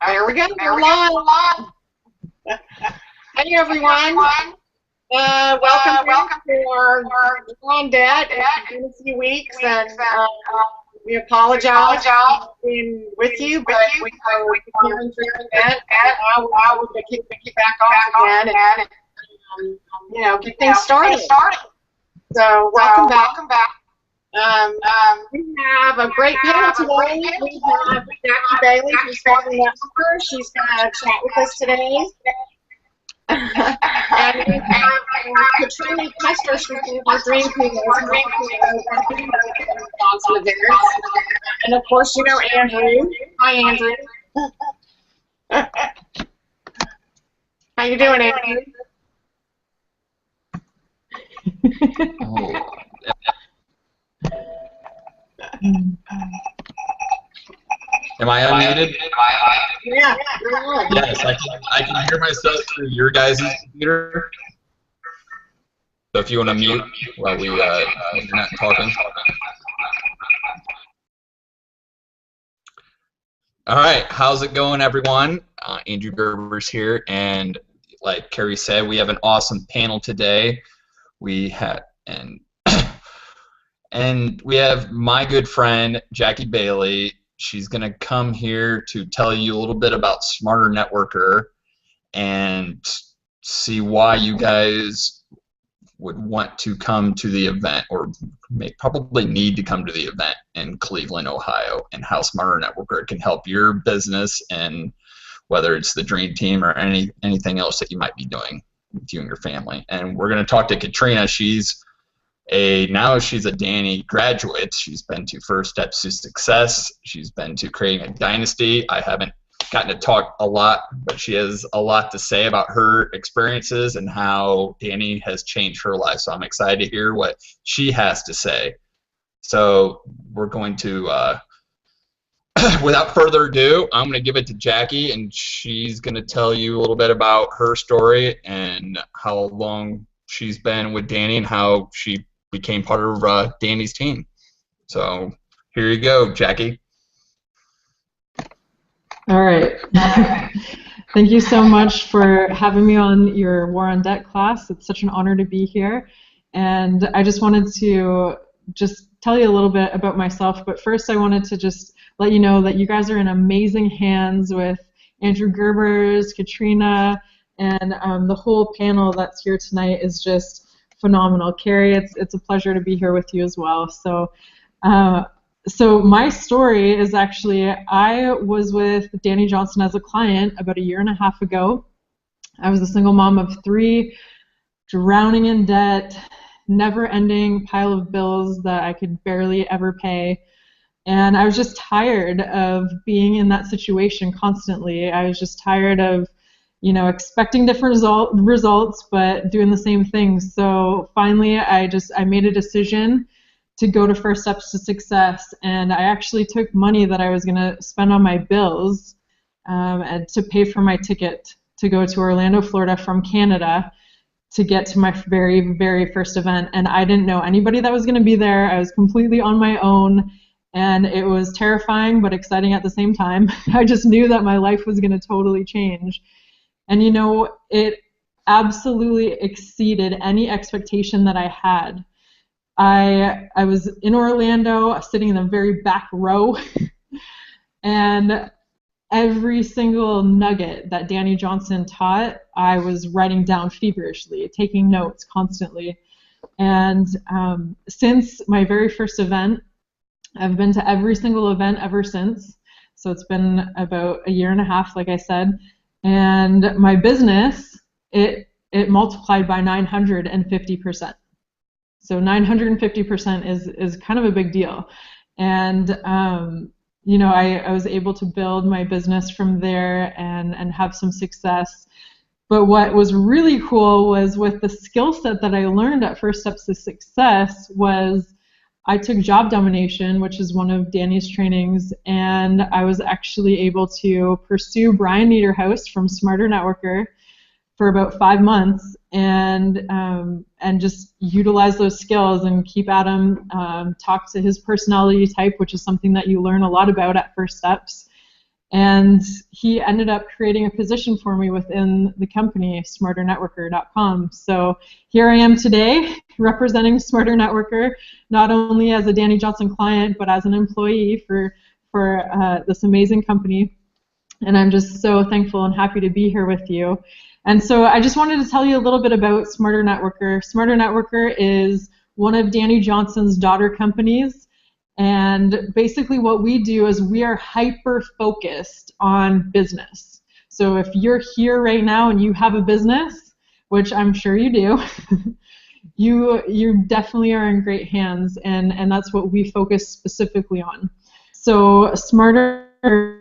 There we go. We're live. Hey everyone. Welcome to our War On Debt. It's been a few weeks, and we apologize for being with you, but we are preparing for that. Now we're going to kick back off again and get things started. So welcome back. We have a great panel today. We have Jackie Bailey, who's founding networker. She's going to chat with us today. And we have Katrina Kester, she's our DreamTeam. And of course, Andrew. Hi, Andrew. How you doing, Andrew? Am I unmuted? Yeah. Yes, I can hear myself through your guys' computer. So if you want to mute while we're not talking. All right, how's it going, everyone? Andrew Gerber's here, and like Carrie said, we have an awesome panel today. We have and we have my good friend Jackie Bailey. She's going to come here to tell you a little bit about Smarter Networker and see why you guys would want to come to the event, or may probably need to come to the event in Cleveland, Ohio, and how Smarter Networker can help your business, and whether it's the DreamTeam or anything else that you might be doing with you and your family. And we're going to talk to Katrina. Now she's a Danny graduate. She's been to First Steps to Success. She's been to Creating a Dynasty. I haven't gotten to talk a lot, but she has a lot to say about her experiences and how Danny has changed her life. So I'm excited to hear what she has to say. So we're going to, without further ado, I'm going to give it to Jackie, and she's going to tell you a little bit about her story and how long she's been with Danny and how she became part of Danny's team. So here you go, Jackie. All right. Thank you so much for having me on your War on Debt class. It's such an honor to be here. And I just wanted to tell you a little bit about myself. But first, I wanted to just let you know that you guys are in amazing hands with Andrew Gerbers, Katrina, and the whole panel that's here tonight is just phenomenal. Carrie, it's a pleasure to be here with you as well. So my story is actually, I was with Danny Johnson as a client about 1.5 years ago. I was a single mom of 3, drowning in debt, never-ending pile of bills that I could barely ever pay. And I was just tired of being in that situation constantly. I was just tired of expecting different results, but doing the same things. So finally, I made a decision to go to First Steps to Success, and I actually took money that I was going to spend on my bills and to pay for my ticket to go to Orlando, Florida from Canada to get to my very, very first event. And I didn't know anybody that was going to be there. I was completely on my own, and it was terrifying but exciting at the same time. I just knew that my life was going to totally change. And it absolutely exceeded any expectation that I had. I was in Orlando, sitting in the very back row, and every single nugget that Danny Johnson taught, I was writing down feverishly, taking notes constantly. And since my very first event, I've been to every single event ever since. So it's been about 1.5 years, like I said. And my business, it multiplied by 950%. So 950% is kind of a big deal. And I was able to build my business from there and have some success. But what was really cool was with the skill set that I learned at First Steps to Success was I took job domination, which is one of Danny's trainings, and I was actually able to pursue Brian Niederhaus from Smarter Networker for about 5 months and just utilize those skills and keep at him, talk to his personality type, which is something that you learn a lot about at First Steps, And he ended up creating a position for me within the company, smarternetworker.com. So here I am today representing Smarter Networker, not only as a Danny Johnson client, but as an employee for this amazing company. And I'm just so thankful and happy to be here with you. And so I just wanted to tell you a little bit about Smarter Networker. Smarter Networker is one of Danny Johnson's daughter companies. And basically what we do is we are hyper-focused on business. So if you're here right now and you have a business, which I'm sure you do, you definitely are in great hands, and that's what we focus specifically on. So Smarter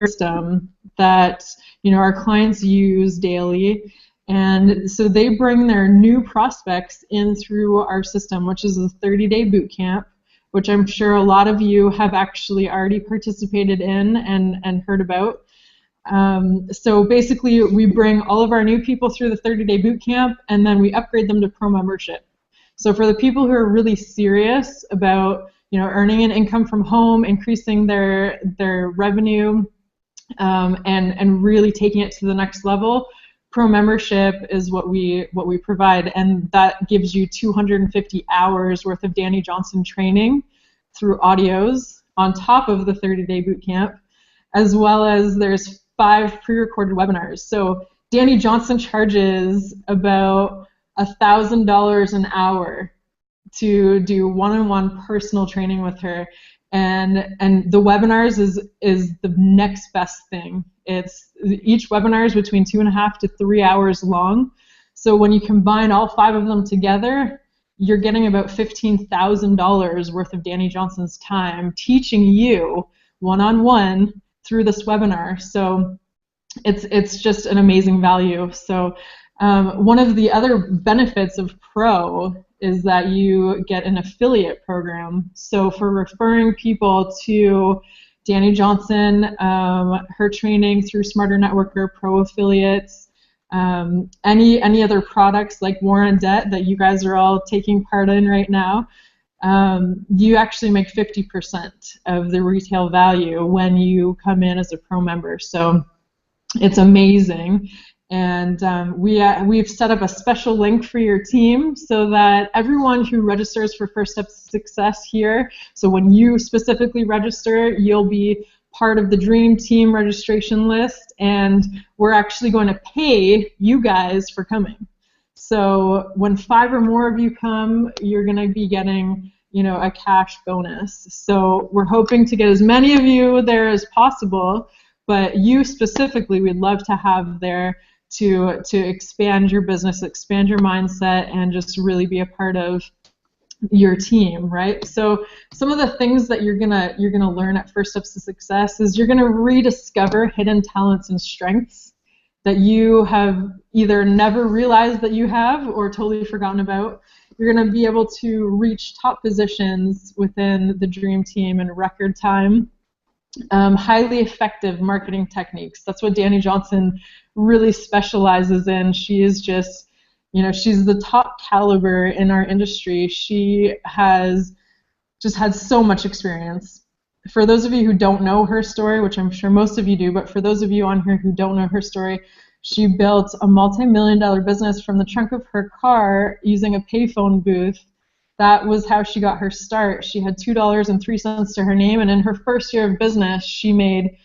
system that our clients use daily, and so they bring their new prospects in through our system, which is a 30-day boot camp, which I'm sure a lot of you have actually already participated in and heard about. So basically we bring all of our new people through the 30-day boot camp, and then we upgrade them to pro membership. So for the people who are really serious about earning an income from home, increasing their revenue, and really taking it to the next level, pro membership is what we provide, and that gives you 250 hours worth of Danny Johnson training through audios on top of the 30-day boot camp, as well as there's 5 pre-recorded webinars. So Danny Johnson charges about $1,000 an hour to do one-on-one personal training with her. And the webinars is the next best thing. Each webinar is between 2.5 to 3 hours long. So when you combine all 5 of them together, you're getting about $15,000 worth of Danny Johnson's time teaching you one-on-one through this webinar. So it's just an amazing value. So one of the other benefits of Pro is that you get an affiliate program. So for referring people to Danny Johnson, her training through Smarter Networker, Pro affiliates, any other products like War On Debt that you guys are all taking part in right now, you actually make 50% of the retail value when you come in as a Pro member. So it's amazing. And we've set up a special link for your team so that everyone who registers for First Steps to Success here, so when you specifically register, you'll be part of the DreamTeam registration list, and we're actually going to pay you guys for coming. So when 5 or more of you come, you're going to be getting a cash bonus. So we're hoping to get as many of you there as possible, but you specifically we'd love to have there to expand your business, expand your mindset, and just really be a part of your team, right? So some of the things that you're gonna learn at First Steps to Success is you're gonna rediscover hidden talents and strengths that you have either never realized that you have or totally forgotten about. You're gonna be able to reach top positions within the Dream Team in record time. Highly effective marketing techniques. That's what Danny Johnson really specializes in. She is just, she's the top caliber in our industry. She has just had so much experience. For those of you who don't know her story, which I'm sure most of you do, but for those of you on here who don't know her story, she built a multi-million-dollar business from the trunk of her car using a payphone booth. That was how she got her start. She had $2.03 to her name, and in her first year of business, she made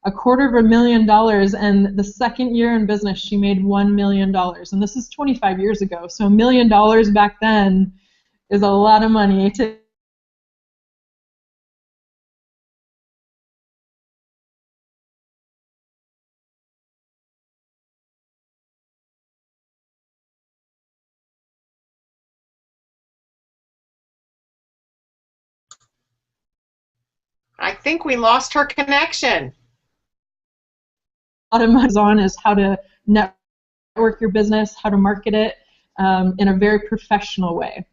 $250,000, and the second year in business, she made $1 million. And this is 25 years ago, so $1 million back then is a lot of money. I think we lost her connection. A lot of money on is how to network your business, how to market it in a very professional way.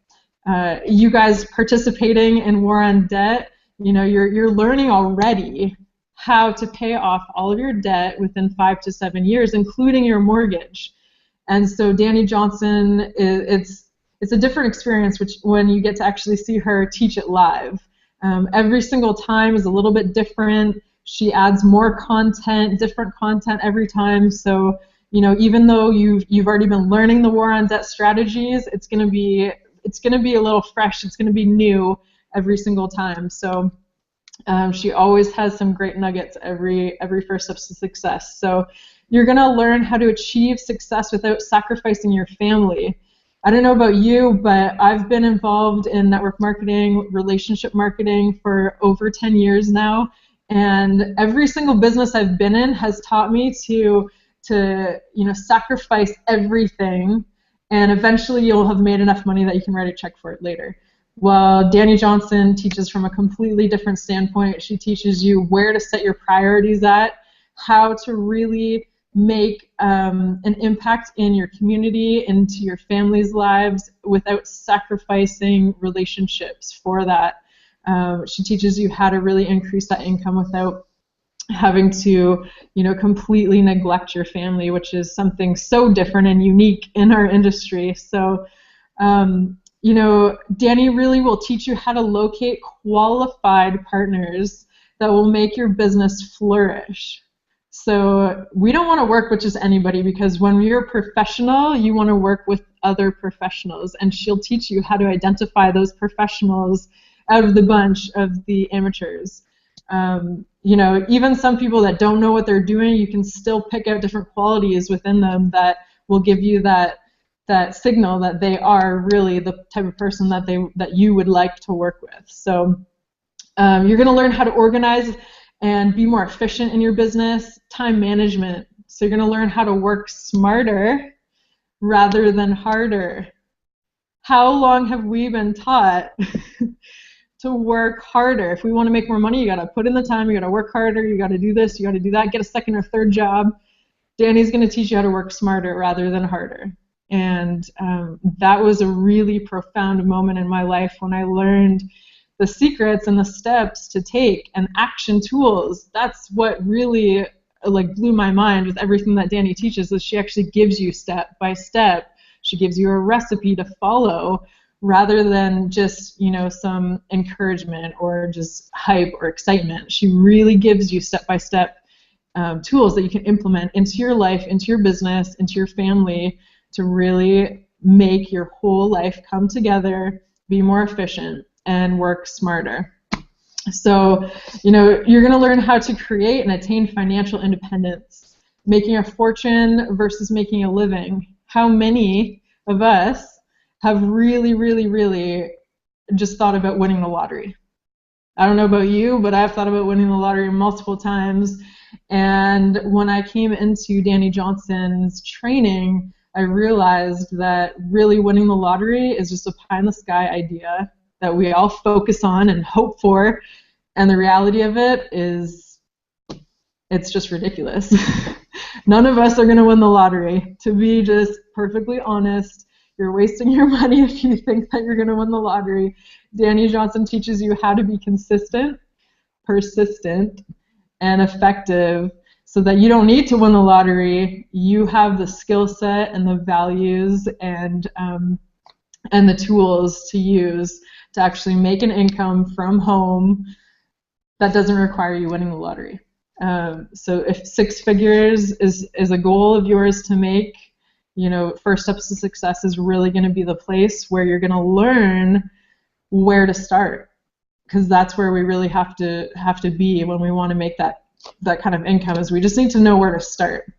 You guys participating in War On Debt, you're learning already how to pay off all of your debt within 5 to 7 years, including your mortgage. And so Danny Johnson, it's a different experience when you get to actually see her teach it live. Every single time is a little bit different. She adds more content, different content every time. So, you know, even though you've already been learning the War on Debt strategies, it's gonna be a little fresh. It's gonna be new every single time. So she always has some great nuggets every first steps to success. So you're gonna learn how to achieve success without sacrificing your family. I don't know about you, but I've been involved in network marketing, relationship marketing for over 10 years now, and every single business I've been in has taught me to sacrifice everything, and eventually you'll have made enough money that you can write a check for it later. Well, Dani Johnson teaches from a completely different standpoint. She teaches you where to set your priorities at, how to really make an impact in your community, into your family's lives, without sacrificing relationships for that. She teaches you how to really increase that income without having to, completely neglect your family, which is something so different and unique in our industry. So, Dani really will teach you how to locate qualified partners that will make your business flourish. So we don't want to work with just anybody, because when you're a professional, you want to work with other professionals, and she'll teach you how to identify those professionals out of the bunch of the amateurs. Even some people that don't know what they're doing, you can still pick out different qualities within them that will give you that signal that they are really the type of person that you would like to work with. So you're going to learn how to organize and be more efficient in your business. Time management. So you're going to learn how to work smarter rather than harder. How long have we been taught to work harder? If we want to make more money, you got to put in the time, you got to work harder, you got to do this, you got to do that, get a second or third job. Dani's going to teach you how to work smarter rather than harder. And that was a really profound moment in my life when I learned the secrets and the steps to take and action tools. That's what really blew my mind with everything that Dani teaches, is she actually gives you step by step. She gives you a recipe to follow rather than just, some encouragement or just hype or excitement. She really gives you step by step tools that you can implement into your life, into your business, into your family, to really make your whole life come together, be more efficient, and work smarter. So, you're going to learn how to create and attain financial independence, making a fortune versus making a living. How many of us have really, really, really just thought about winning the lottery? I don't know about you, but I've thought about winning the lottery multiple times. And when I came into Dani Johnson's training, I realized that really winning the lottery is just a pie-in-the-sky idea that we all focus on and hope for, and the reality of it is it's just ridiculous. None of us are going to win the lottery. To be just perfectly honest, you're wasting your money if you think that you're going to win the lottery. Dani Johnson teaches you how to be consistent, persistent, and effective, so that you don't need to win the lottery. You have the skill set and the values and the tools to use to actually make an income from home that doesn't require you winning the lottery. So if 6 figures is a goal of yours to make, First Steps to Success is really going to be the place where you're going to learn where to start, because that's where we really have to be when we want to make that kind of income. Is we just need to know where to start.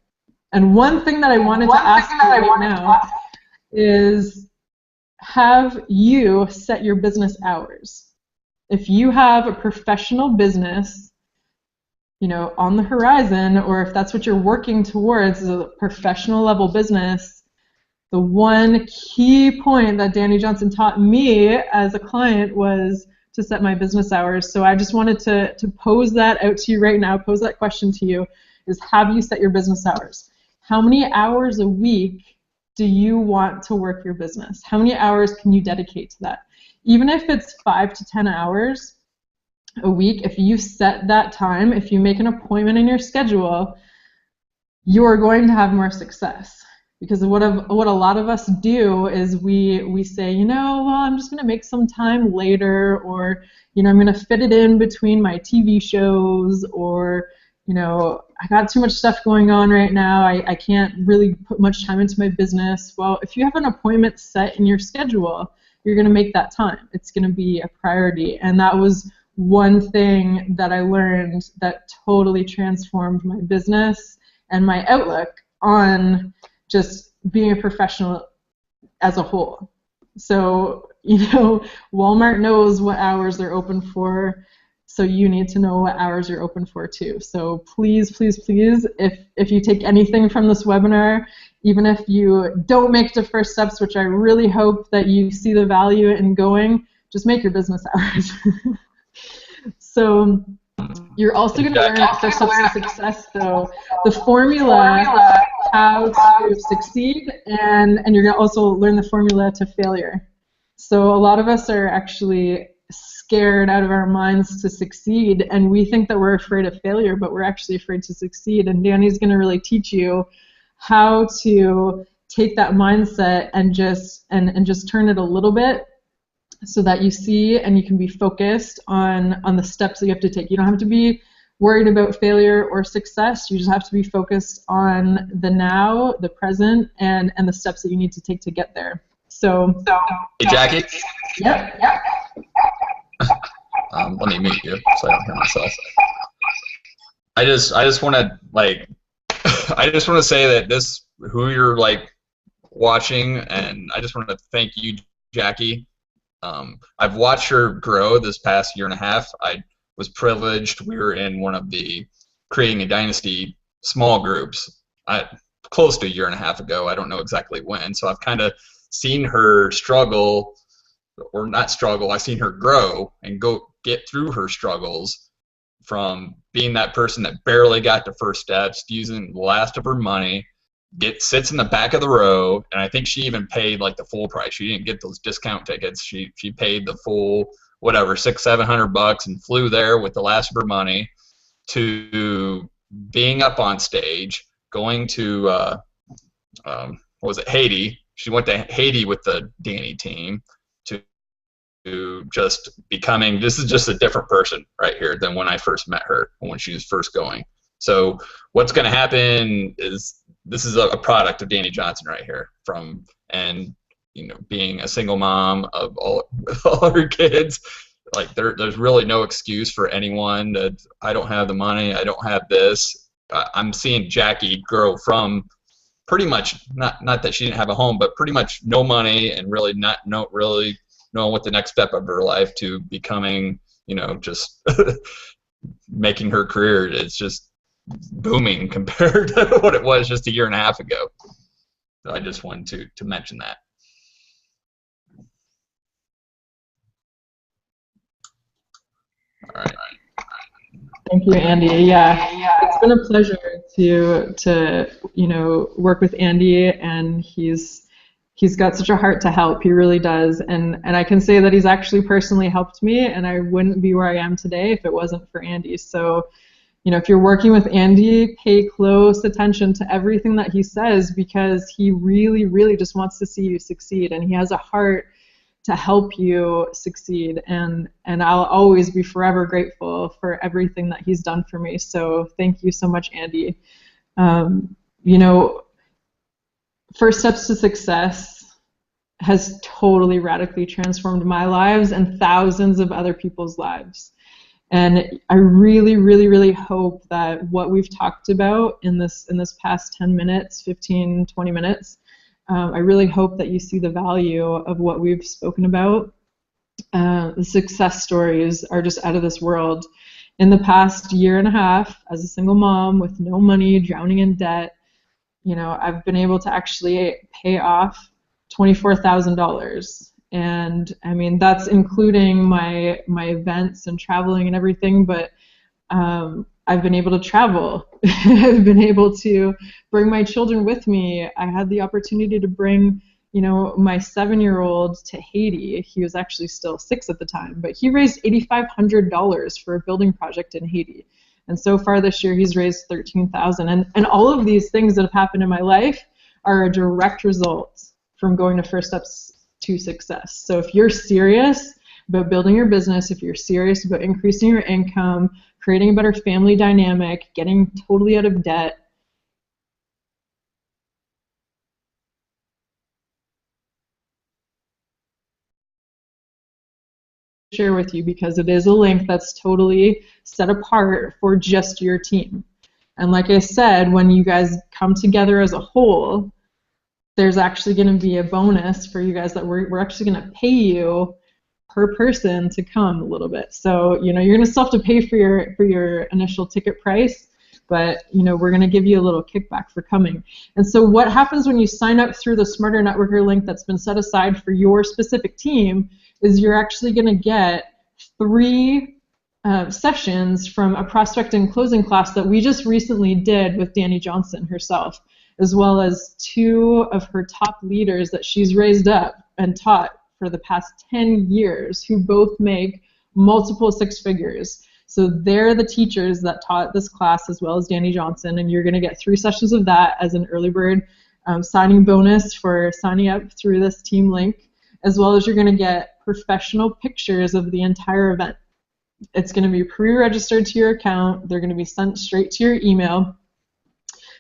And one thing that I wanted to ask you right now is, have you set your business hours? If you have a professional business, on the horizon, or if that's what you're working towards, is a professional level business, the one key point that Dani Johnson taught me as a client was to set my business hours. So I just wanted to pose that out to you right now, pose that question to you, is have you set your business hours? How many hours a week do you want to work your business? How many hours can you dedicate to that? Even if it's 5 to 10 hours a week, if you set that time, if you make an appointment in your schedule, you're going to have more success. Because what a lot of us do is we say, well, I'm just going to make some time later, or, I'm going to fit it in between my TV shows, or, I got too much stuff going on right now. I can't really put much time into my business. Well, if you have an appointment set in your schedule, you're going to make that time. It's going to be a priority. And that was one thing that I learned that totally transformed my business and my outlook on just being a professional as a whole. So, Walmart knows what hours they're open for, so you need to know what hours you're open for too. So please, please, please, if you take anything from this webinar, even if you don't make the first steps, which I really hope that you see the value in going, just make your business hours. So you're also going to learn first steps to success, so the formula how to succeed, and you're going to also learn the formula to failure. So a lot of us are actually scared out of our minds to succeed, and we think that we're afraid of failure, but we're actually afraid to succeed. And Danny's going to really teach you how to take that mindset and just turn it a little bit, so that you see and you can be focused on the steps that you have to take. You don't have to be worried about failure or success. You just have to be focused on the now, the present, and the steps that you need to take to get there. So hey, Jackie. Yep. Let me mute you so I don't hear myself. I just want to I just want to say that who you're watching, and I just want to thank you, Jackie. I've watched her grow this past year and a half. I was privileged. We were in one of the Creating a Dynasty small groups close to a year and a half ago. I don't know exactly when. So I've kind of seen her struggle, or not struggle. I've seen her grow and get through her struggles, from being that person that barely got to first steps, using the last of her money, sits in the back of the row, and I think she even paid the full price. She didn't get those discount tickets. She paid the full whatever, $600-700 and flew there with the last of her money, to being up on stage, going to what was it, Haiti. She went to Haiti with the DreamTeam, to just becoming, this is just a different person right here than when I first met her, when she was first going. So what's going to happen is, this is a product of Danny Johnson right here, being a single mom of all her kids. There's really no excuse for anyone that I don't have the money, I don't have this. I'm seeing Jackie grow from pretty much, not that she didn't have a home, but pretty much no money and really not really knowing what the next step of her life, to becoming, just making her career. It's just booming compared to what it was just a year and a half ago. So I just wanted to mention that. All right. Thank you, Andy. Yeah, it's been a pleasure to work with Andy, and he's got such a heart to help. He really does, and I can say that he's actually personally helped me, and I wouldn't be where I am today if it wasn't for Andy. So, if you're working with Andy, pay close attention to everything that he says, because he really, really just wants to see you succeed, and he has a heart to help you succeed, and I'll always be forever grateful for everything that he's done for me. So thank you so much, Andy. First Steps to Success has totally radically transformed my lives and thousands of other people's lives. And I really, really, really hope that what we've talked about in this past 10 minutes, 15, 20 minutes, I really hope that you see the value of what we've spoken about. The success stories are just out of this world. In the past year and a half, as a single mom with no money, drowning in debt, I've been able to actually pay off $24,000. And I mean, that's including my events and traveling and everything, but I've been able to travel. I've been able to bring my children with me. I had the opportunity to bring, my 7-year-old to Haiti. He was actually still 6 at the time, but he raised $8,500 for a building project in Haiti. And so far this year, he's raised $13,000. And all of these things that have happened in my life are a direct result from going to First Steps to Success. So if you're serious about building your business, if you're serious about increasing your income, creating a better family dynamic, getting totally out of debt, share with you, because it is a link that's totally set apart for just your team. And like I said, when you guys come together as a whole, there's actually going to be a bonus for you guys that we're actually going to pay you per person to come a little bit. So, you know, you're going to still have to pay for your initial ticket price, but, you know, we're going to give you a little kickback for coming. And so what happens when you sign up through the Smarter Networker link that's been set aside for your specific team is you're actually going to get 3 sessions from a prospect and closing class that we just recently did with Dani Johnson herself, as well as 2 of her top leaders that she's raised up and taught for the past 10 years, who both make multiple 6 figures. So they're the teachers that taught this class, as well as Dani Johnson, and you're going to get 3 sessions of that as an early bird signing bonus for signing up through this team link, as well as you're going to get professional pictures of the entire event. It's going to be pre-registered to your account. They're going to be sent straight to your email.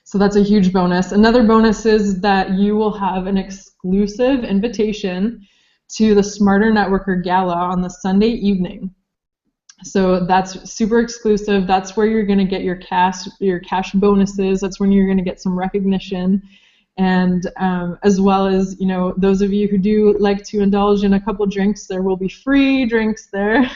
So that's a huge bonus. Another bonus is that you will have an exclusive invitation to the Smarter Networker Gala on the Sunday evening. So that's super exclusive. That's where you're going to get your cash bonuses. That's when you're going to get some recognition. And as well as, you know, those of you who do like to indulge in a couple drinks, there will be free drinks there.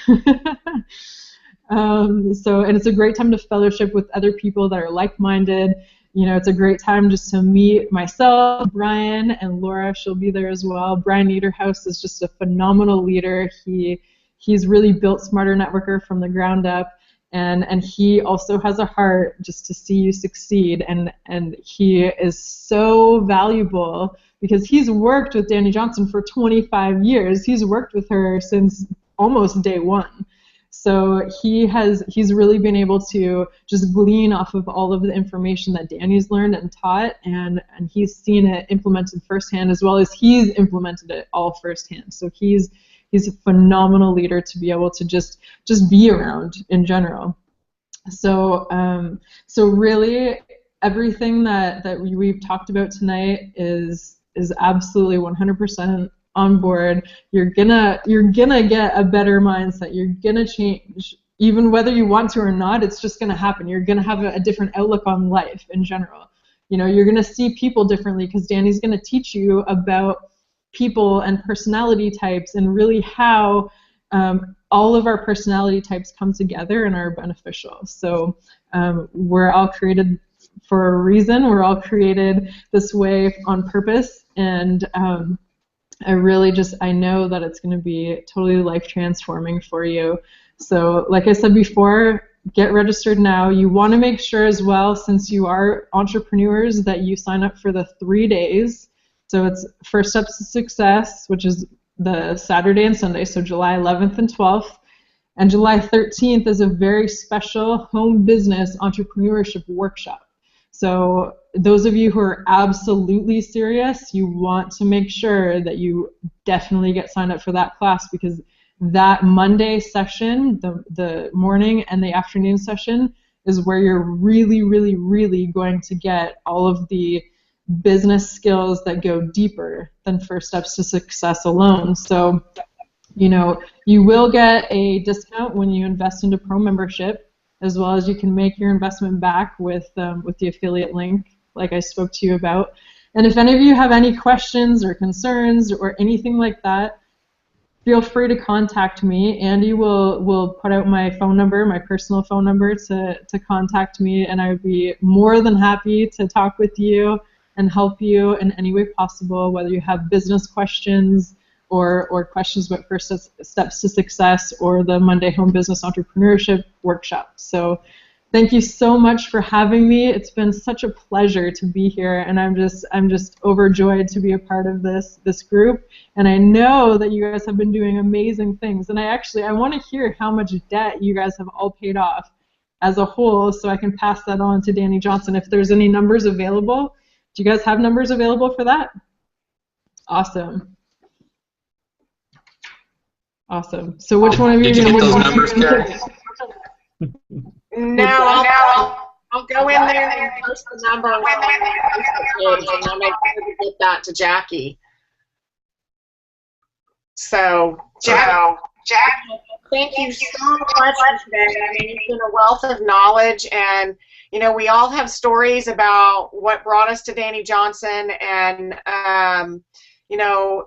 And it's a great time to fellowship with other people that are like-minded. You know, it's a great time just to meet myself, Brian, and Laura. She'll be there as well. Brian Niederhaus is just a phenomenal leader. He's really built Smarter Networker from the ground up. And he also has a heart just to see you succeed, and he is so valuable because he's worked with Dani Johnson for 25 years. He's worked with her since almost day one. So he's really been able to just glean off of all of the information that Dani's learned and taught, and he's seen it implemented firsthand, as well as he's implemented it all firsthand. So he's a phenomenal leader to be able to just be around in general. So really everything that we've talked about tonight is absolutely 100% on board. You're gonna get a better mindset. You're gonna change, even whether you want to or not. It's just gonna happen. You're gonna have a different outlook on life in general. You know, you're gonna see people differently because Dani's gonna teach you about people and personality types, and really how all of our personality types come together and are beneficial. So we're all created for a reason. We're all created this way on purpose, and I know that it's going to be totally life transforming for you. So like I said before, get registered now. You want to make sure as well, since you are entrepreneurs, that you sign up for the 3 days. So it's First Steps to Success, which is the Saturday and Sunday, so July 11th and 12th. And July 13th is a very special home business entrepreneurship workshop. So those of you who are absolutely serious, you want to make sure that you definitely get signed up for that class, because that Monday session, the morning and the afternoon session, is where you're really, really, really going to get all of the business skills that go deeper than First Steps to Success alone. So, you know, you will get a discount when you invest into Pro membership, as well as you can make your investment back with the affiliate link, like I spoke to you about. And if any of you have any questions or concerns or anything like that, feel free to contact me. Andy will put out my phone number, my personal phone number, to contact me, and I would be more than happy to talk with you and help you in any way possible, whether you have business questions or questions about First Steps to Success or the Monday Home Business Entrepreneurship Workshop. So thank you so much for having me. It's been such a pleasure to be here, and I'm just overjoyed to be a part of this group. And I know that you guys have been doing amazing things, and I want to hear how much debt you guys have all paid off as a whole, so I can pass that on to Dani Johnson. If there's any numbers available, Do you guys have numbers available for that? Awesome. Awesome. So which one of you? Did you get those numbers, Carrie? No, I'll go in there and post the number on my Facebook page, and I'll make sure to get that to Jackie. So, Jack, thank you so much for today. I mean, you've been a wealth of knowledge, and you know, we all have stories about what brought us to Danny Johnson, and you know,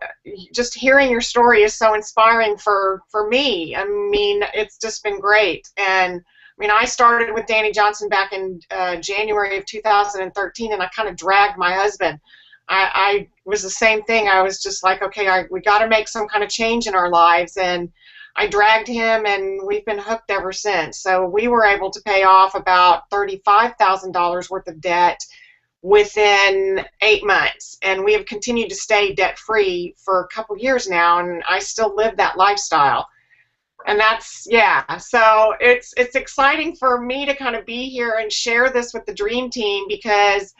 just hearing your story is so inspiring for me. I mean, it's just been great. And I mean, I started with Danny Johnson back in January of 2013, and I kind of dragged my husband. I was the same thing. I was just like, okay, we got to make some kind of change in our lives, and I dragged him, and we've been hooked ever since. So we were able to pay off about $35,000 worth of debt within 8 months, and we have continued to stay debt-free for a couple years now, and I still live that lifestyle. And that's, yeah, so it's exciting for me to kind of be here and share this with the Dream Team, because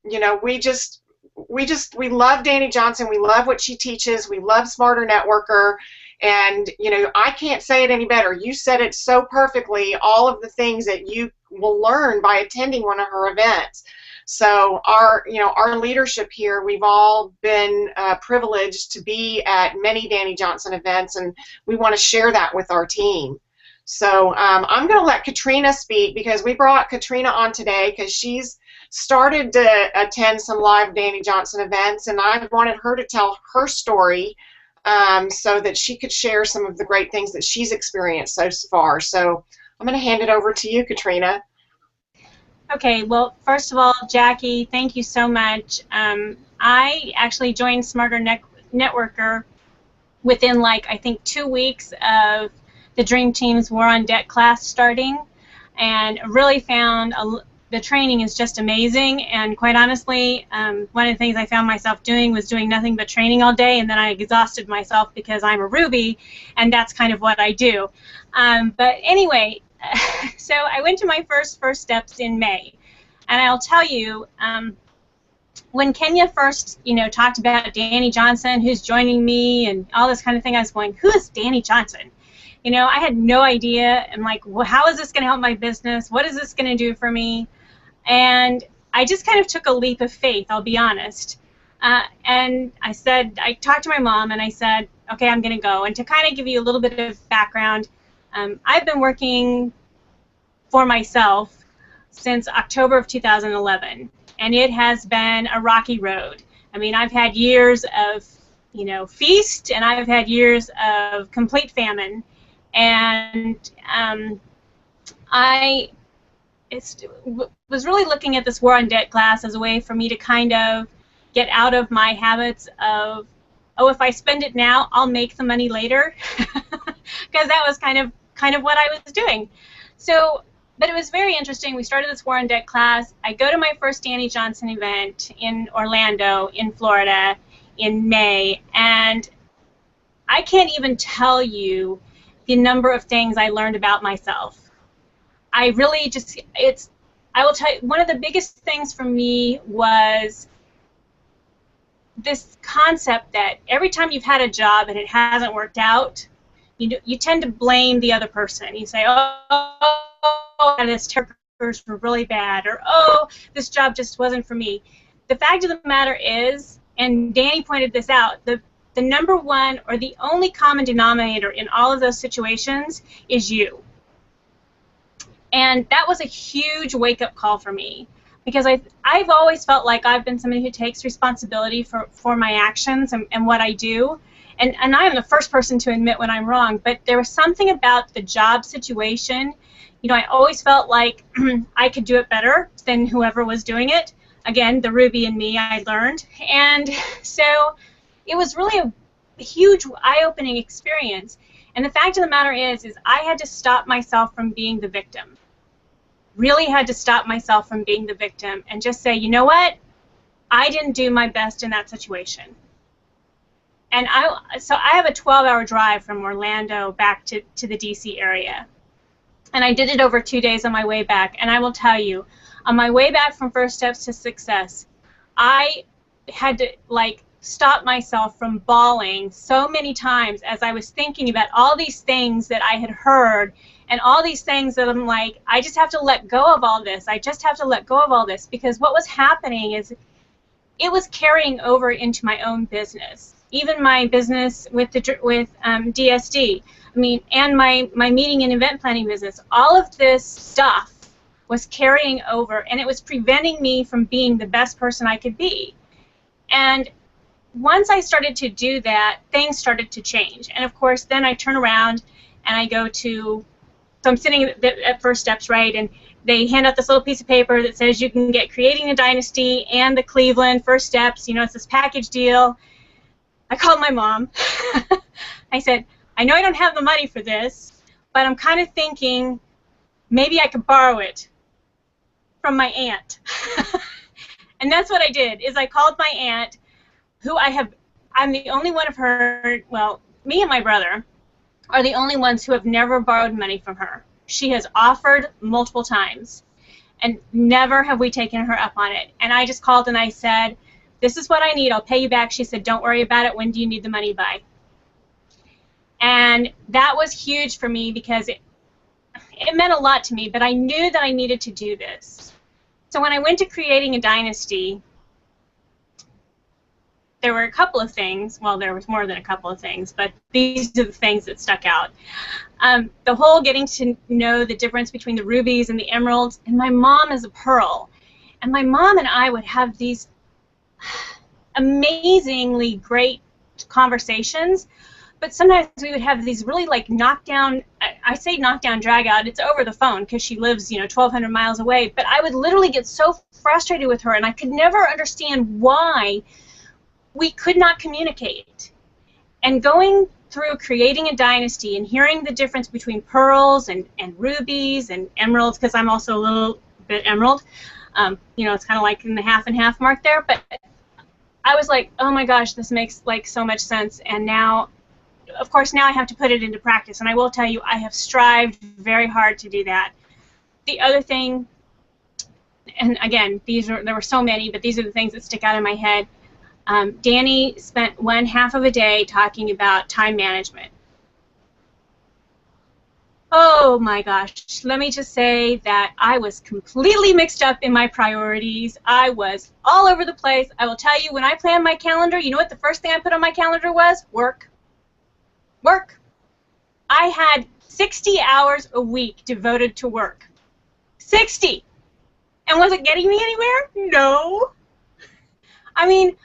you know, we love Danny Johnson. We love what she teaches. We love Smarter Networker. And, you know, I can't say it any better. You said it so perfectly, all of the things that you will learn by attending one of her events. So our leadership here, we've all been privileged to be at many Danny Johnson events, and we want to share that with our team. So I'm going to let Katrina speak, because we brought Katrina on today because she's started to attend some live Danny Johnson events, and I wanted her to tell her story so that she could share some of the great things that she's experienced so far. So I'm going to hand it over to you, Katrina. Okay, well, first of all, Jackie, thank you so much. I actually joined Smarter Networker within, like, I think 2 weeks of the Dream Team's War on Debt class starting, and really found the training is just amazing. And quite honestly, one of the things I found myself doing was doing nothing but training all day, and then I exhausted myself because I'm a Ruby, and that's kind of what I do. But anyway, so I went to my first steps in May, and I'll tell you, when Kenya first, talked about Danny Johnson, who's joining me, and all this kind of thing, I was going, who is Danny Johnson? I had no idea. I'm like, well, how is this going to help my business? What is this going to do for me? And I just kind of took a leap of faith, I'll be honest. And I talked to my mom, and I said, okay, I'm going to go. And to kind of give you a little bit of background, I've been working for myself since October of 2011, and it has been a rocky road. I mean, I've had years of, feast, and I've had years of complete famine, and I was really looking at this War on Debt class as a way for me to kind of get out of my habits of, oh, if I spend it now, I'll make the money later, because that was kind of what I was doing. So, but it was very interesting. We started this War on Debt class. I go to my first Danny Johnson event in Orlando, in Florida, in May, and I can't even tell you the number of things I learned about myself. I really just, I will tell you, one of the biggest things for me was this concept that every time you've had a job and it hasn't worked out, you tend to blame the other person. You say, oh, this workers were really bad, or oh, this job just wasn't for me. The fact of the matter is, and Danny pointed this out, the number one or the only common denominator in all of those situations is you. And that was a huge wake-up call for me, because I've always felt like I've been somebody who takes responsibility for my actions and what I do. And I am the first person to admit when I'm wrong, but there was something about the job situation. I always felt like I could do it better than whoever was doing it. Again, the Ruby in me, I learned. And so it was really a huge eye-opening experience. And the fact of the matter is I had to stop myself from being the victim. Really had to stop myself from being the victim and just say, you know what? I didn't do my best in that situation. And so I have a 12-hour drive from Orlando back to the D.C. area. And I did it over 2 days on my way back. And I will tell you, on my way back from First Steps to Success, I had to, like, stop myself from bawling so many times as I was thinking about all these things that I had heard and all these things that I'm like, I just have to let go of all this. I just have to let go of all this, because what was happening is it was carrying over into my own business, even my business with DSD. I mean, and my meeting and event planning business. All of this stuff was carrying over, and it was preventing me from being the best person I could be. And once I started to do that, things started to change. And of course, then I turn around and I go to, so I'm sitting at First Steps, right, and they hand out this little piece of paper that says you can get Creating a Dynasty and the Cleveland First Steps, you know, it's this package deal. I called my mom. I said, I know I don't have the money for this, but I'm kind of thinking maybe I could borrow it from my aunt. And that's what I did, is I called my aunt, who I'm the only one of her, well, me and my brother are the only ones who have never borrowed money from her. She has offered multiple times, and never have we taken her up on it. And I just called and I said, this is what I need, I'll pay you back. She said, don't worry about it, when do you need the money by? And that was huge for me, because it meant a lot to me, but I knew that I needed to do this. So when I went to Creating a Dynasty, there were a couple of things, well, there was more than a couple of things, but these are the things that stuck out. The whole getting to know the difference between the rubies and the emeralds, and my mom is a pearl. And my mom and I would have these amazingly great conversations, but sometimes we would have these really, like, knockdown, I say knockdown, drag out, it's over the phone because she lives, you know, 1,200 miles away, but I would literally get so frustrated with her, and I could never understand why we could not communicate. And going through Creating a Dynasty and hearing the difference between pearls and rubies and emeralds, because I'm also a little bit emerald, you know, it's kind of like in the half and half mark there, but I was like, oh my gosh, this makes, like, so much sense. And now, of course, now I have to put it into practice, and I will tell you, I have strived very hard to do that. The other thing, and again, there were so many, but these are the things that stick out in my head. Danny spent one half of a day talking about time management. Oh my gosh, let me just say that I was completely mixed up in my priorities. I was all over the place. I will tell you, when I planned my calendar, you know what the first thing I put on my calendar was? Work. Work. I had 60 hours a week devoted to work. 60! And was it getting me anywhere? No. I mean,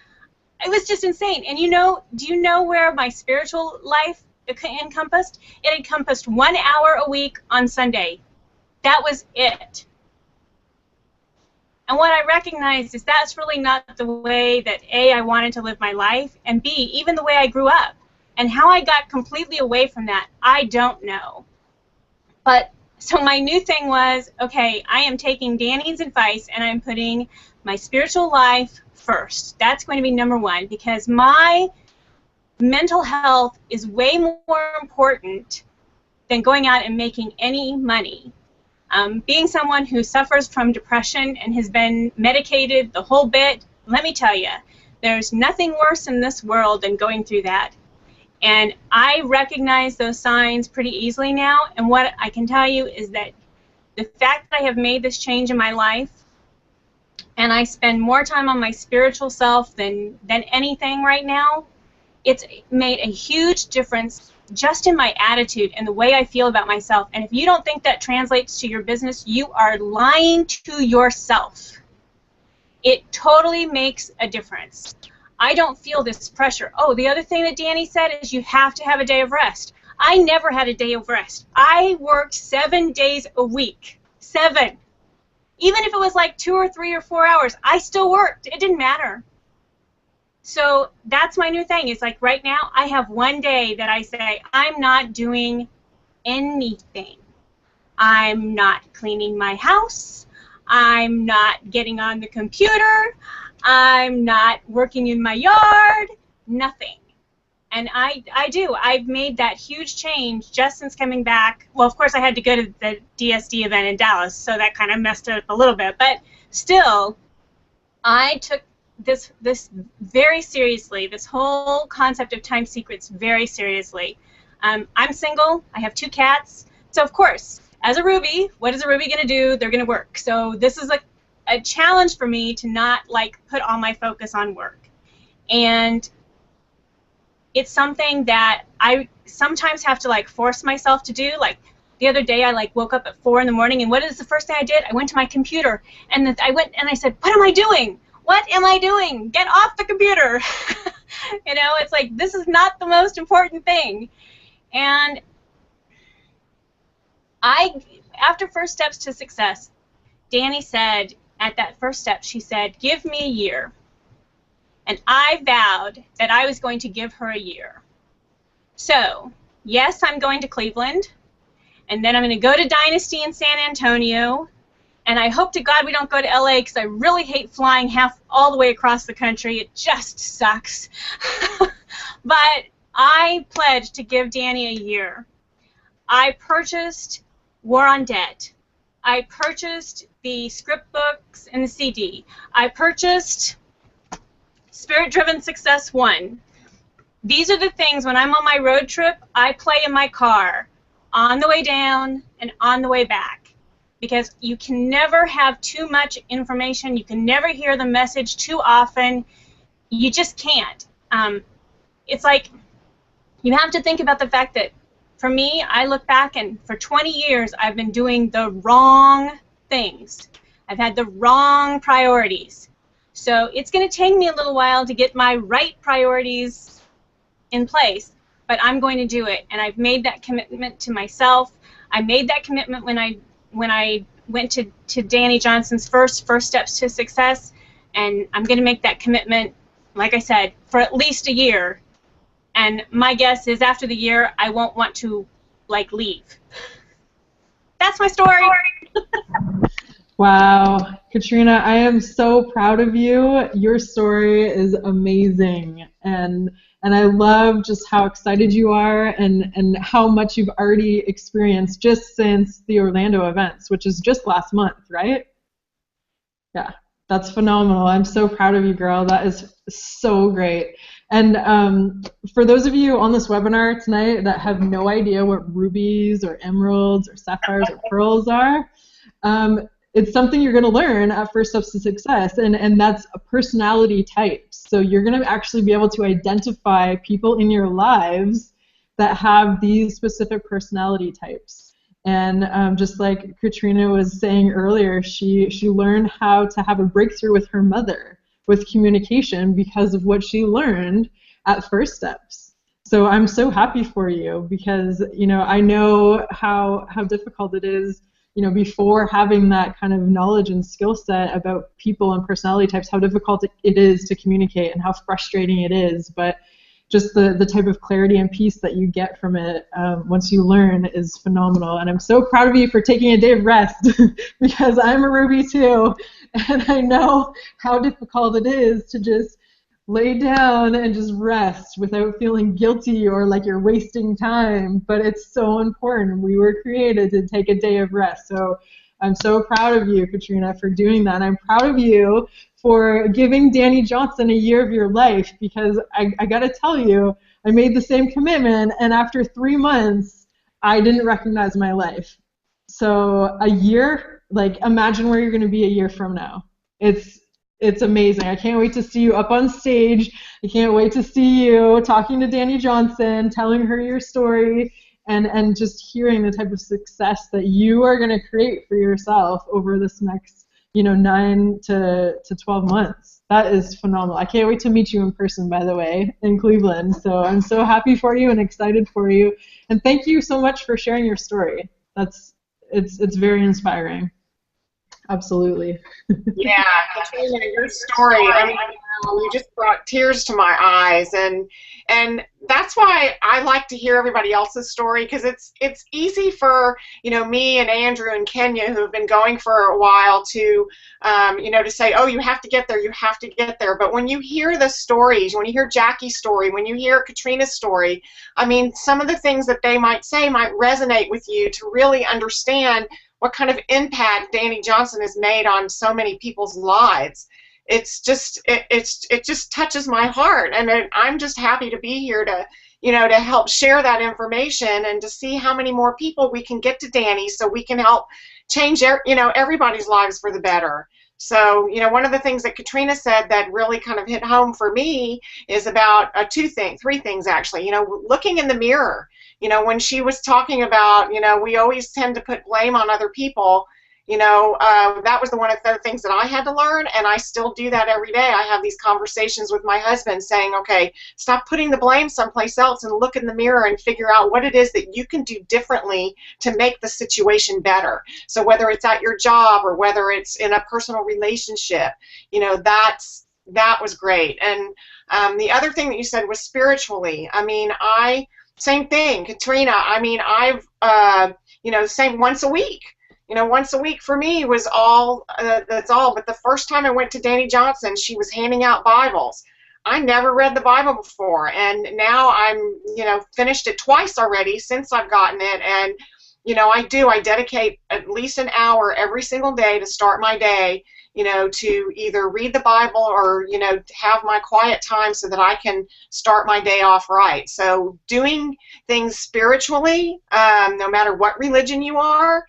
it was just insane. And you know, do you know where my spiritual life encompassed? It encompassed 1 hour a week on Sunday. That was it. And what I recognized is that's really not the way that A, I wanted to live my life, and B, even the way I grew up. And how I got completely away from that, I don't know. But so my new thing was, okay, I am taking Danny's advice and I'm putting my spiritual life first. That's going to be number one, because my mental health is way more important than going out and making any money. Being someone who suffers from depression and has been medicated the whole bit, let me tell you, there's nothing worse in this world than going through that. And I recognize those signs pretty easily now, and what I can tell you is that the fact that I have made this change in my life, and I spend more time on my spiritual self than anything right now, it's made a huge difference just in my attitude and the way I feel about myself. And if you don't think that translates to your business, you are lying to yourself. It totally makes a difference. I don't feel this pressure. Oh, the other thing that Danny said is you have to have a day of rest. I never had a day of rest. I worked 7 days a week. 7. Even if it was like 2 or 3 or 4 hours, I still worked. It didn't matter. So that's my new thing. It's like right now I have one day that I say I'm not doing anything. I'm not cleaning my house. I'm not getting on the computer. I'm not working in my yard. Nothing. And I do. I've made that huge change just since coming back. Well, of course, I had to go to the DSD event in Dallas, so that kind of messed it up a little bit. But still, I took this very seriously, this whole concept of time secrets very seriously. I'm single. I have 2 cats. So, of course, as a Ruby, what is a Ruby going to do? They're going to work. So this is a challenge for me to not, like, put all my focus on work. And it's something that I sometimes have to, like, force myself to do. Like, the other day I, like, woke up at 4 in the morning, and what is the first thing I did? I went to my computer, and I went and I said, what am I doing? What am I doing? Get off the computer. You know, it's like, this is not the most important thing. And after First Steps to Success, Danny said, at that first step, she said, give me a year. And I vowed that I was going to give her a year. So, yes, I'm going to Cleveland, and then I'm going to go to Dynasty in San Antonio, and I hope to God we don't go to LA because I really hate flying all the way across the country. It just sucks. But I pledged to give Danny a year. I purchased War on Debt. I purchased the script books and the CD. I purchased Spirit-Driven Success 1. These are the things, when I'm on my road trip, I play in my car on the way down and on the way back. Because you can never have too much information. You can never hear the message too often. You just can't. It's like you have to think about the fact that, for me, I look back and for 20 years I've been doing the wrong things. I've had the wrong priorities. So it's going to take me a little while to get my right priorities in place, but I'm going to do it. And I've made that commitment to myself. I made that commitment when I went to Danny Johnson's first Steps to Success, and I'm going to make that commitment, like I said, for at least a year. And my guess is after the year, I won't want to, like, leave. That's my story. Wow, Katrina, I am so proud of you. Your story is amazing, and I love just how excited you are and how much you've already experienced just since the Orlando events, which is just last month, right? Yeah, that's phenomenal. I'm so proud of you, girl. That is so great. And for those of you on this webinar tonight that have no idea what rubies or emeralds or sapphires or pearls are, it's something you're going to learn at First Steps to Success, and that's a personality type. So you're going to actually be able to identify people in your lives that have these specific personality types. And just like Katrina was saying earlier, she learned how to have a breakthrough with her mother with communication because of what she learned at First Steps. So I'm so happy for you because, you know, I know how difficult it is, you know, before having that kind of knowledge and skill set about people and personality types, how difficult it is to communicate and how frustrating it is. But just the type of clarity and peace that you get from it once you learn is phenomenal. And I'm so proud of you for taking a day of rest because I'm a Ruby too. And I know how difficult it is to just lay down and just rest without feeling guilty or like you're wasting time, but it's so important. We were created to take a day of rest. So I'm so proud of you, Katrina, for doing that. And I'm proud of you for giving Danny Johnson a year of your life because I got to tell you, I made the same commitment, and after 3 months, I didn't recognize my life. So a year, like imagine where you're going to be a year from now. It's amazing. I can't wait to see you up on stage. I can't wait to see you talking to Danny Johnson, telling her your story, and just hearing the type of success that you are going to create for yourself over this next, 9 to 12 months. That is phenomenal. I can't wait to meet you in person, by the way, in Cleveland. So I'm so happy for you and excited for you. And thank you so much for sharing your story. It's very inspiring. Absolutely. Yeah, Katrina, your story, I mean, you just brought tears to my eyes, and that's why I like to hear everybody else's story, because it's easy for, me and Andrew and Kenya, who have been going for a while, to to say, oh, you have to get there, you have to get there. But when you hear the stories, when you hear Jackie's story, when you hear Katrina's story, I mean, some of the things that they might say might resonate with you to really understand what kind of impact Danny Johnson has made on so many people's lives. It's just it just touches my heart, and I'm just happy to be here to to help share that information and to see how many more people we can get to Danny, so we can help change everybody's lives for the better. So one of the things that Katrina said that really kind of hit home for me is about three things actually. Looking in the mirror. When she was talking about, we always tend to put blame on other people, that was one of the things that I had to learn, and I still do that every day. I have these conversations with my husband saying, okay, stop putting the blame someplace else and look in the mirror and figure out what it is that you can do differently to make the situation better. So whether it's at your job or whether it's in a personal relationship, that was great. And the other thing that you said was spiritually. I mean, same thing, Katrina. I mean, I've, same once a week. Once a week for me was all, that's all. But the first time I went to Danny Johnson, she was handing out Bibles. I never read the Bible before, and now I'm, finished it twice already since I've gotten it. And, I dedicate at least an hour every single day to start my day, to either read the Bible or, have my quiet time so that I can start my day off right. So doing things spiritually, no matter what religion you are,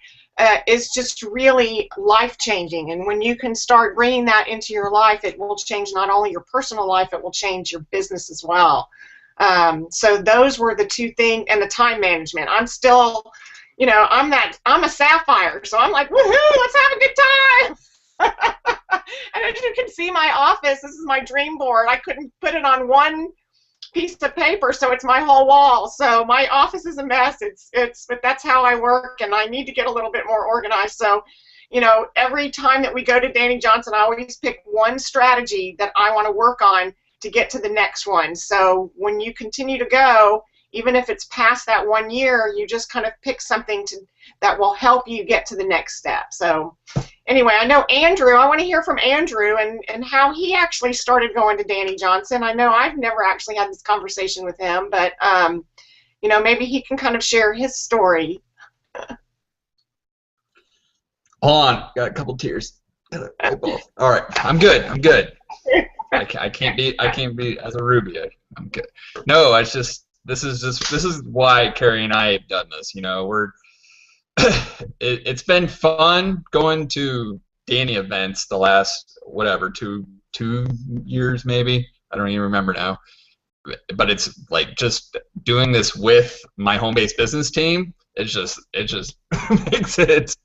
is just really life-changing. And when you can start bringing that into your life, it will change not only your personal life, it will change your business as well. So those were the two things, and the time management. I'm still, I'm a sapphire, so I'm like, woohoo, let's have a good time. And as you can see my office, this is my dream board. I couldn't put it on one piece of paper, so it's my whole wall. So my office is a mess. But that's how I work, and I need to get a little bit more organized. So, every time that we go to Danny Johnson, I always pick one strategy that I want to work on to get to the next one. So when you continue to go, even if it's past that 1 year, you just kind of pick something that will help you get to the next step. So anyway, I know Andrew, I want to hear from Andrew and how he actually started going to Danny Johnson. I know I've never actually had this conversation with him, but maybe he can kind of share his story. Hold on, got a couple tears. All right, I'm good. I can't be as a Ruby. I'm good. No, it's just this is why Carrie and I have done this. We're it's been fun going to Danny events the last two years maybe. I don't even remember now. But it's like just doing this with my home-based business team. It just makes it,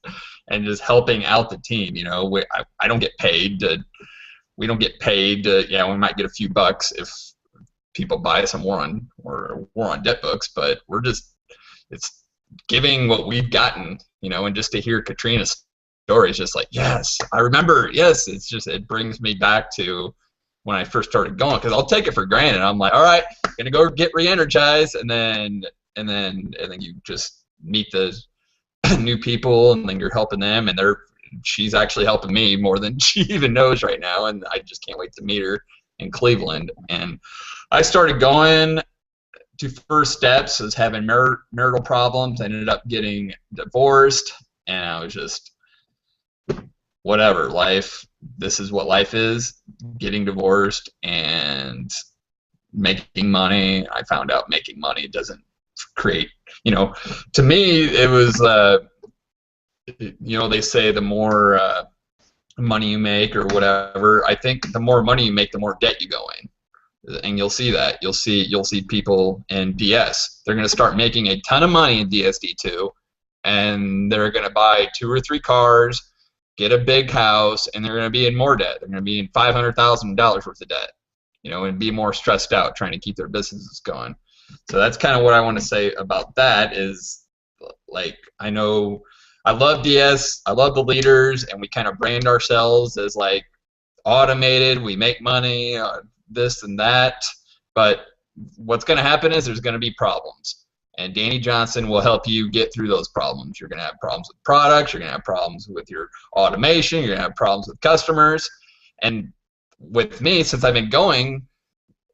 and just helping out the team. I don't get paid to. We don't get paid to. Yeah, we might get a few bucks if people buy some War On Debt books, but it's giving what we've gotten, and just to hear Katrina's story is just like, yes, I remember, yes, it brings me back to when I first started going, because I'll take it for granted. I'm like, all right, gonna go get re-energized, and then you just meet the new people, and then you're helping them, and she's actually helping me more than she even knows right now, and I just can't wait to meet her in Cleveland. And I started going to First Steps as having marital problems. I ended up getting divorced, and I was just, whatever, life, this is what life is, getting divorced and making money. I found out making money doesn't create, to me it was, they say the more money you make or whatever, I think the more money you make, the more debt you go in. And you'll see that. You'll see people in DS. They're going to start making a ton of money in DSD2, and they're going to buy 2 or 3 cars, get a big house, and they're going to be in more debt. They're going to be in $500,000 worth of debt, and be more stressed out trying to keep their businesses going. So that's kind of what I want to say about that is, like, I know I love DS. I love the leaders, and we kind of brand ourselves as like automated. We make money, this and that. But what's going to happen is there's going to be problems, and Danny Johnson will help you get through those problems. You're going to have problems with products. You're going to have problems with your automation. You're going to have problems with customers. And with me, since I've been going,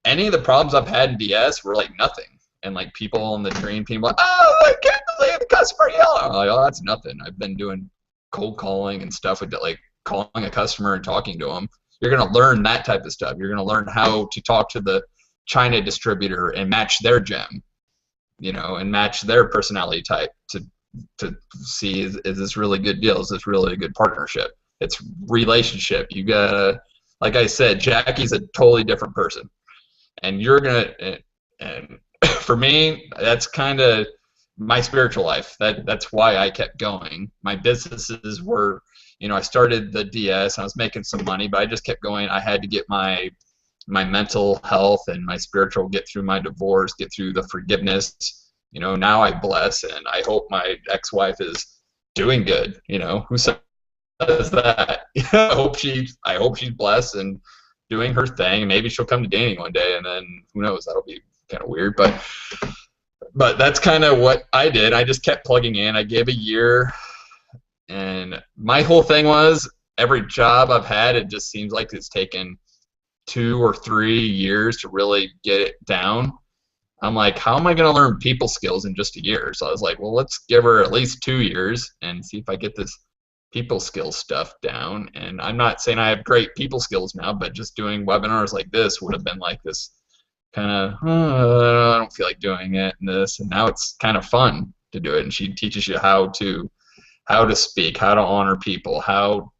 any of the problems I've had in DS were like nothing. And like people in the DreamTeam like, oh, I can't believe the customer yelled. I'm like, oh, that's nothing. I've been doing cold calling and stuff with like calling a customer and talking to them. You're going to learn that type of stuff. You're going to learn how to talk to the China distributor and match their gem, you know, and match their personality type to see is this really good deal? Is this really a good partnership? It's relationship. You gotta, like I said, Jackie's a totally different person, and you're gonna and for me, that's kind of my spiritual life. That's why I kept going. My businesses were, you know, I started the DS. I was making some money, but I just kept going. I had to get my mental health and my spiritual, get through my divorce, get through the forgiveness. You know, now I bless, and I hope my ex-wife is doing good. You know, who says that? I hope she's blessed and doing her thing. Maybe she'll come to dating one day, and then who knows? That'll be kind of weird, but that's kind of what I did. I just kept plugging in. I gave a year, and my whole thing was every job I've had, it just seems like it's taken 2 or 3 years to really get it down. I'm like, how am I going to learn people skills in just a year? So I was like, well, let's give her at least 2 years and see if I get this people skills stuff down. And I'm not saying I have great people skills now, but just doing webinars like this would have been like this kind of, I don't feel like doing it and this, and now it's kind of fun to do it. And she teaches you how to speak, how to honor people, how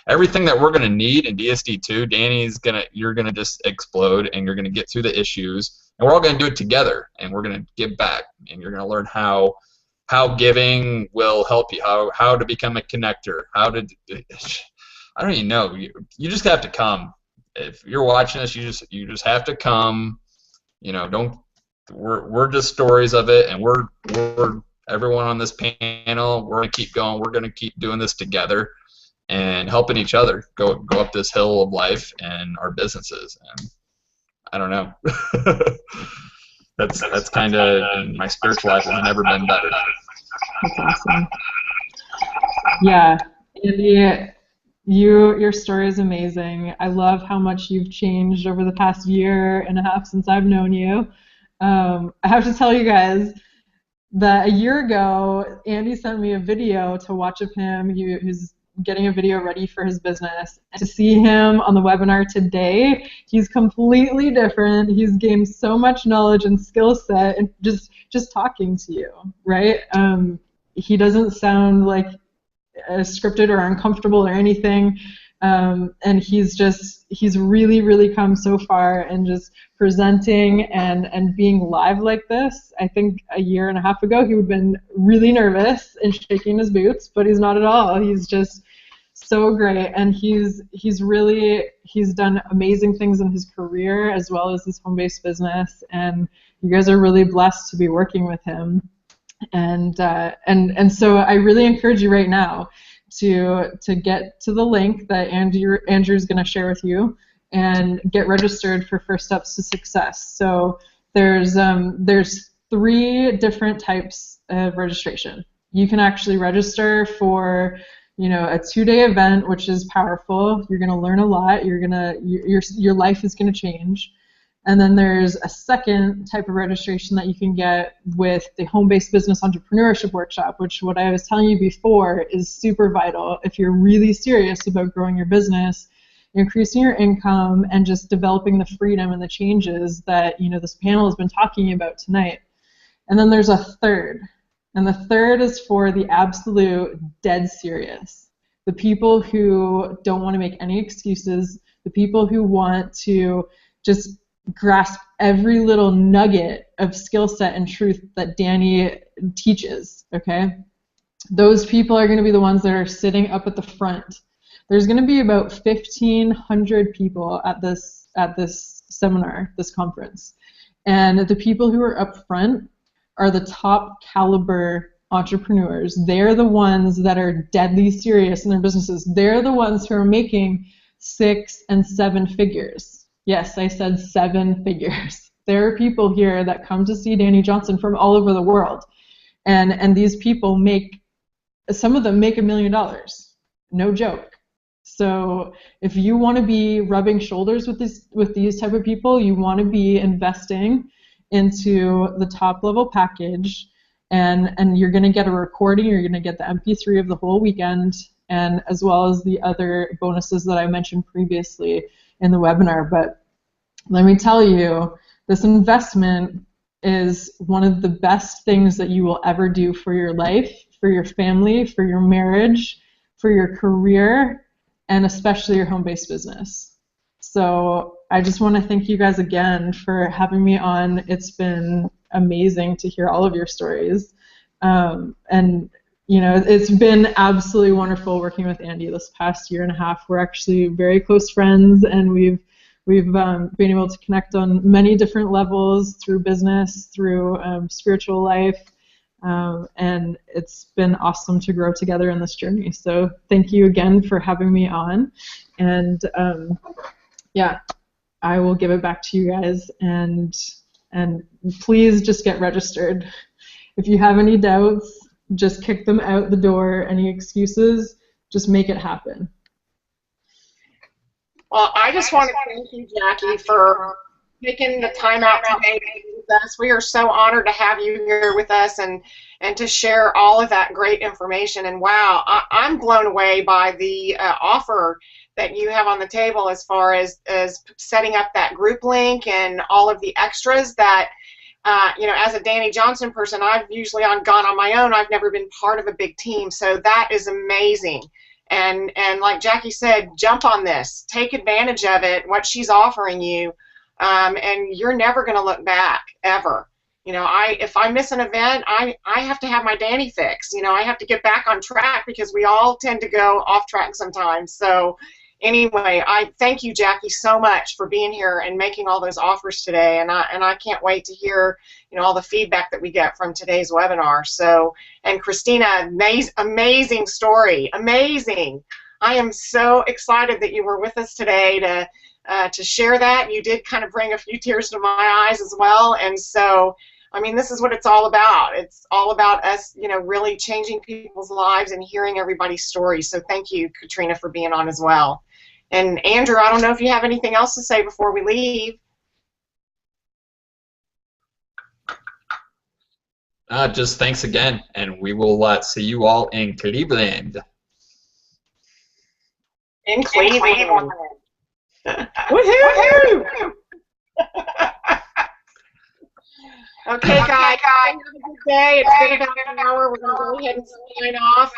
everything that we're going to need in DSD2, you're going to just explode, and you're going to get through the issues, and we're all going to do it together, and we're going to give back, and you're going to learn how giving will help you, how to become a connector, I don't even know. You just have to come. If you're watching this, you just have to come. You know, we're just stories of it, and we're everyone on this panel, we're going to keep going. We're going to keep doing this together and helping each other go up this hill of life and our businesses. And I don't know. that's kind of, my spiritual life has never been better. That's awesome. Yeah, Andy, your story is amazing. I love how much you've changed over the past 1.5 years since I've known you. I have to tell you guys that a year ago, Andy sent me a video to watch of him. He's getting a video ready for his business. And to see him on the webinar today, he's completely different. He's gained so much knowledge and skill set, and just talking to you, right? He doesn't sound like scripted or uncomfortable or anything, and he's really, really come so far, and just presenting and being live like this. I think a 1.5 years ago he would have been really nervous and shaking his boots, but he's not at all. He's just so great, and he's done amazing things in his career as well as his home-based business, and you guys are really blessed to be working with him. And so I really encourage you right now to get to the link that Andrew's going to share with you and get registered for First Steps to Success. So there's 3 different types of registration. You can actually register for, you know, a 2-day event, which is powerful. You're going to learn a lot. Your life is going to change. And then there's a second type of registration that you can get with the Home-Based Business Entrepreneurship Workshop, which, what I was telling you before, is super vital if you're really serious about growing your business, increasing your income, and just developing the freedom and the changes that, you know, this panel has been talking about tonight. And then there's a third, and the third is for the absolute dead serious, the people who don't want to make any excuses, the people who want to just grasp every little nugget of skill set and truth that Danny teaches, okay? Those people are going to be the ones that are sitting up at the front. There's going to be about 1,500 people at this seminar, this conference. And the people who are up front are the top caliber entrepreneurs. They're the ones that are deadly serious in their businesses. They're the ones who are making 6 and 7 figures. Yes, I said 7 figures. There are people here that come to see Danny Johnson from all over the world. And these people some of them make $1 million. No joke. So if you want to be rubbing shoulders with these type of people, you want to be investing into the top level package, and you're going to get a recording, you're going to get the MP3 of the whole weekend, and as well as the other bonuses that I mentioned previously in the webinar. But let me tell you, this investment is one of the best things that you will ever do for your life, for your family, for your marriage, for your career, and especially your home-based business. So I just want to thank you guys again for having me on. It's been amazing to hear all of your stories. And you know, it's been absolutely wonderful working with Andy this past year and a half. We're actually very close friends, and we've been able to connect on many different levels through business, through spiritual life, and it's been awesome to grow together in this journey. So thank you again for having me on, and yeah, I will give it back to you guys, and please just get registered. If you have any doubts, just kick them out the door. Any excuses, just make it happen. Well, I just want to thank you, Jackie, for taking the time out today to be with us. We are so honored to have you here with us and to share all of that great information. And wow, I'm blown away by the offer that you have on the table as far as setting up that group link and all of the extras that, you know, as a Danny Johnson person, I've usually gone on my own. I've never been part of a big team, so that is amazing. And like Jackie said, jump on this, take advantage of it, what she's offering you, and you're never going to look back ever. You know, if I miss an event, I have to have my Danny fix. You know, I have to get back on track because we all tend to go off track sometimes. So anyway, I thank you, Jackie, so much for being here and making all those offers today, and I can't wait to hear, you know, all the feedback that we get from today's webinar. So, and Christina, amazing story, amazing. I am so excited that you were with us today to share that. You did kind of bring a few tears to my eyes as well, and so, I mean, this is what it's all about. It's all about us, you know, really changing people's lives and hearing everybody's stories. So thank you, Katrina, for being on as well. And Andrew, I don't know if you have anything else to say before we leave. Just thanks again, and we will see you all in Cleveland. In Cleveland. Woohoo! Okay, guys, have a good day. It's been about an hour. We're going to go ahead and sign off.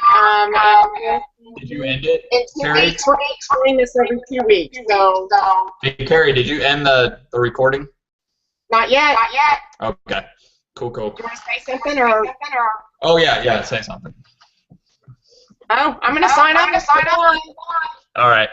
Did you end it, in 2 Carrie? weeks, we're doing this every 2 weeks. So, Hey, Carrie, did you end the recording? not yet. Not yet. Okay. Cool, cool. Do you want to say something or? Oh, yeah, say something. Oh, I'm going to sign up. All right.